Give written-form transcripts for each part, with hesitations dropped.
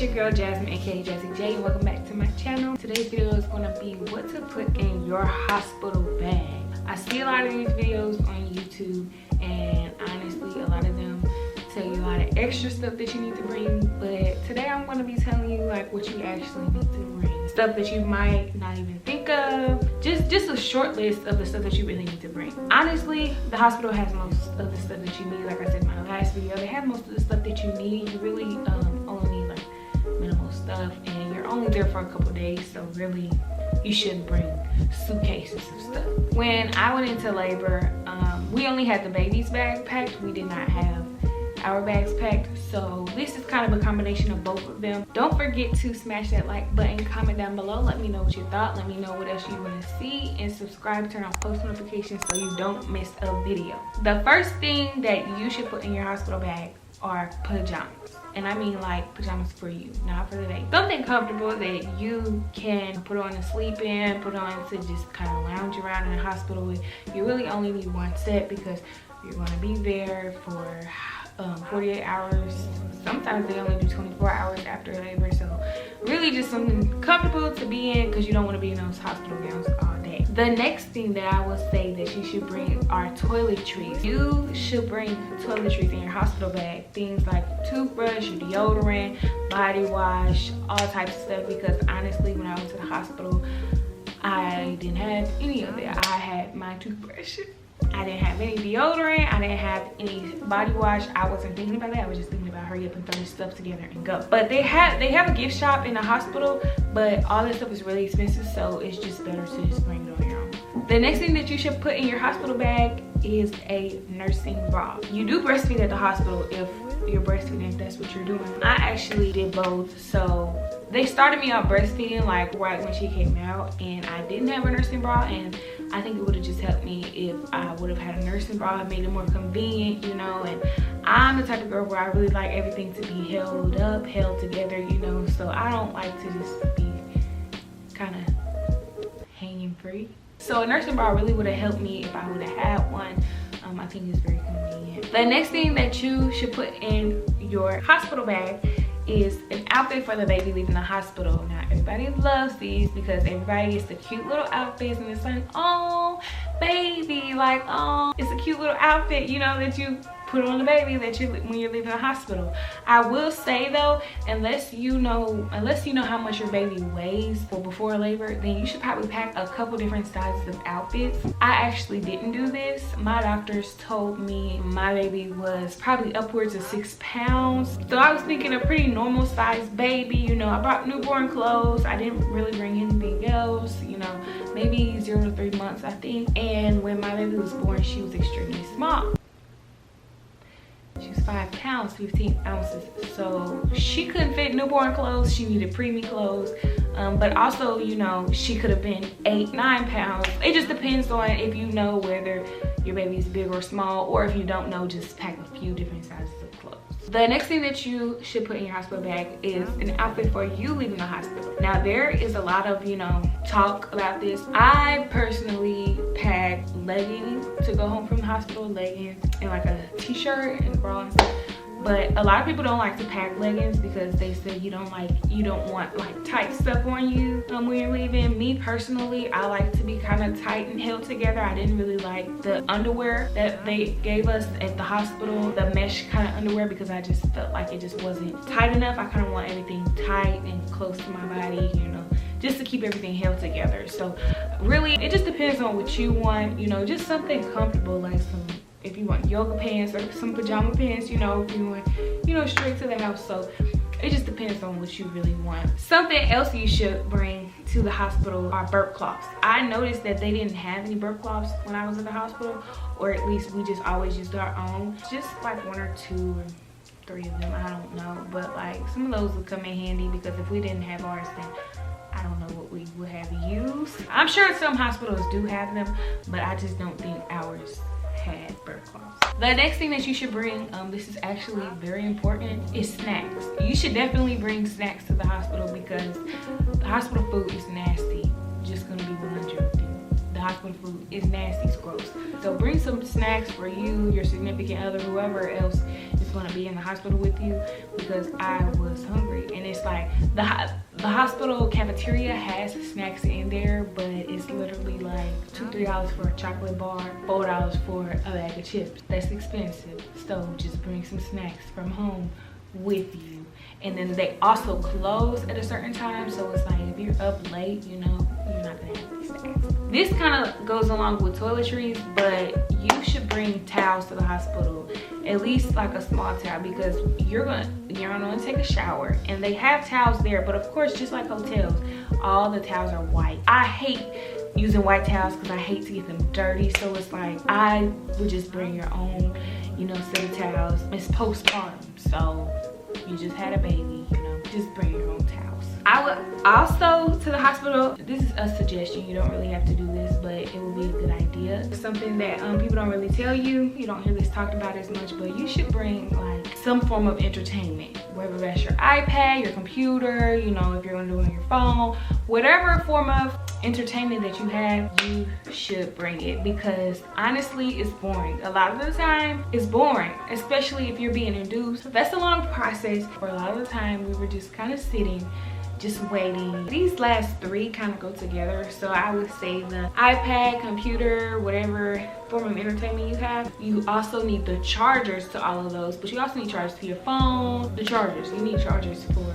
It's your girl Jasmine, aka Jazzy J, and welcome back to my channel. Today's video is going to be what to put in your hospital bag. I see a lot of these videos on YouTube, and honestly a lot of them tell you a lot of extra stuff that you need to bring, but today I'm going to be telling you like what you actually need to bring, stuff that you might not even think of, just a short list of the stuff that you really need to bring. Honestly, the hospital has most of the stuff that you need. Like I said in my last video, they have most of the stuff that you need. You really only need like minimal stuff, and you're only there for a couple days, so really you shouldn't bring suitcases of stuff. When I went into labor, we only had the baby's bag packed. We did not have our bags packed, so this is kind of a combination of both of them. Don't forget to smash that like button, comment down below, let me know what you thought, let me know what else you want to see, and subscribe, turn on post notifications so you don't miss a video. The first thing that you should put in your hospital bag are pajamas, and I mean like pajamas for you, not for the day. Something comfortable that you can put on to sleep in, put on to just kind of lounge around in the hospital with. You really only need one set because you're going to be there for 48 hours. Sometimes they only do 24 hours after labor, so really just something comfortable to be in because you don't want to be in those hospital gowns all day. The next thing that I will say that you should bring are toiletries. You should bring toiletries in your hospital bag, things like toothbrush, your deodorant, body wash, all types of stuff, because honestly when I went to the hospital I didn't have any of that. I had my toothbrush, I didn't have any deodorant, I didn't have any body wash. I wasn't thinking about that. I was just thinking about hurry up and throw this stuff together and go. But they have a gift shop in the hospital, but all this stuff is really expensive, so it's just better to just bring it on your own. The next thing that you should put in your hospital bag is a nursing bra. You do breastfeed at the hospital if you're breastfeeding, if that's what you're doing. I actually did both, so they started me out breastfeeding like right when she came out, and I didn't have a nursing bra, and I think it would have just helped me if I would have had a nursing bra. It made it more convenient, you know, and I'm the type of girl where I really like everything to be held up, held together, you know, so I don't like to just be kind of hanging free. So a nursing bra really would have helped me if I would have had one. I think it's very convenient. The next thing that you should put in your hospital bag is an outfit for the baby leaving the hospital. Now everybody loves these because everybody gets the cute little outfits, and it's like, oh baby, like, oh, it's a cute little outfit, you know, that you put on the baby that when you're leaving the hospital. I will say though, unless you know how much your baby weighs for before labor, then you should probably pack a couple different sizes of outfits. I actually didn't do this. My doctors told me my baby was probably upwards of 6 pounds, so I was thinking a pretty normal sized baby. You know, I brought newborn clothes. I didn't really bring anything else, you know, maybe 0 to 3 months I think. And when my baby was born, she was extremely small. She was 5 pounds 15 ounces, so she couldn't fit newborn clothes. She needed preemie clothes, but also, you know, she could have been 8-9 pounds. It just depends on if you know whether your baby is big or small, or if you don't know, just pack a few different sizes of clothes. The next thing that you should put in your hospital bag is an outfit for you leaving the hospital. Now there is a lot of, you know, talk about this. I personally pack leggings to go home from the hospital, leggings and like a t-shirt and a bra and stuff. But a lot of people don't like to pack leggings because they say you don't want like tight stuff on you when you're leaving. Me personally, I like to be kind of tight and held together. I didn't really like the underwear that they gave us at the hospital, the mesh kind of underwear, because I just felt like it just wasn't tight enough. I kind of want everything tight and close to my body, you know, just to keep everything held together. So really, it just depends on what you want, you know, just something comfortable, like if you want yoga pants or some pajama pants, you know, if you want, you know, straight to the house. So it just depends on what you really want. Something else you should bring to the hospital are burp cloths. I noticed that they didn't have any burp cloths when I was at the hospital, or at least we just always used our own. Just like 1 or 2 or 3 of them, I don't know. But like some of those would come in handy, because if we didn't have ours, then I don't know what we would have used. I'm sure some hospitals do have them, but I just don't think ours had burp cloths. The next thing that you should bring, this is actually very important, is snacks. You should definitely bring snacks to the hospital because the hospital food is nasty. Just gonna be 100 with you. The hospital food is nasty, it's gross. So bring some snacks for you, your significant other, whoever else is going to be in the hospital with you because I was hungry. And it's like the hospital cafeteria has snacks in there, but it's literally like $2-3 for a chocolate bar, $4 for a bag of chips. That's expensive. So just bring some snacks from home with you. And then they also close at a certain time, so it's like if you're up late, you know, you're not gonna have these snacks. This kind of goes along with toiletries, but you should bring towels to the hospital, at least like a small towel, because you're gonna take a shower, and they have towels there. But of course, just like hotels, all the towels are white. I hate using white towels because I hate to get them dirty, so it's like I would just bring your own, you know, set of towels. It's postpartum, so you just had a baby, you know, just bring your own towels. I would also, to the hospital, this is a suggestion, you don't really have to do this, but it would be a good idea. It's something that people don't really tell you. You don't hear this talked about as much, but you should bring like some form of entertainment, whether that's your iPad, your computer, you know, if you're gonna do it on your phone, whatever form of entertainment that you have, you should bring it, because honestly it's boring. A lot of the time it's boring, especially if you're being induced. That's a long process. For a lot of the time we were just kind of sitting, just waiting. These last three kind of go together, so I would say the iPad, computer, whatever form of entertainment you have. You also need the chargers to all of those, but you also need chargers to your phone, the chargers. You need chargers for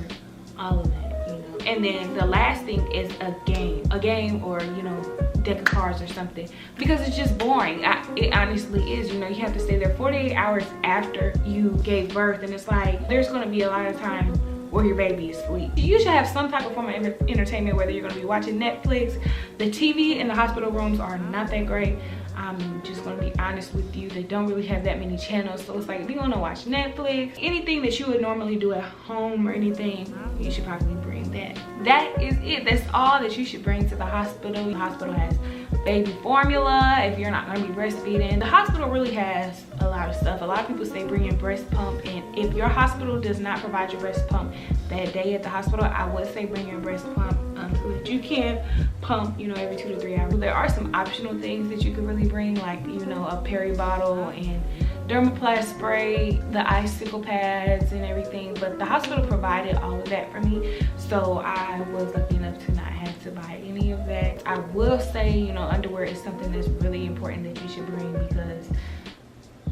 all of that, you know. And then the last thing is a game, or you know, deck of cards or something, because it's just boring. It honestly is. You know, you have to stay there 48 hours after you gave birth, and it's like there's going to be a lot of time where your baby is asleep. You should have some type of form of entertainment, whether you're going to be watching Netflix. The TV in the hospital rooms are not that great. I'm just going to be honest with you. They don't really have that many channels, so it's like if you want to watch Netflix, anything that you would normally do at home or anything, you should probably bring that. That is it. That's all that you should bring to the hospital. The hospital has baby formula if you're not going to be breastfeeding. The hospital really has a lot of stuff. A lot of people say bring your breast pump, and if your hospital does not provide your breast pump that day at the hospital, I would say bring your breast pump so that you can pump, you know, every 2 to 3 hours. There are some optional things that you could really bring, like, you know, a peri bottle and dermaplast spray, the icicle pads and everything, but the hospital provided all of that for me, so I was lucky enough to not have to buy any of that. I will say, you know, underwear is something that's really important that you should bring, because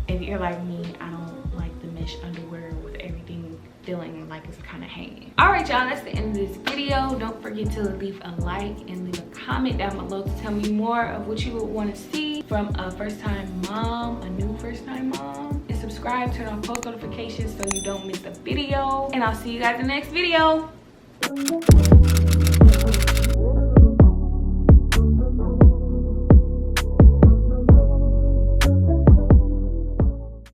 if you're like me, I don't like the mesh underwear with everything feeling like it's kind of hanging. All right, y'all, that's the end of this video. Don't forget to leave a like and leave a comment down below to tell me more of what you would want to see from a first-time mom, a new first-time mom. And subscribe, turn on post notifications so you don't miss a video. And I'll see you guys in the next video.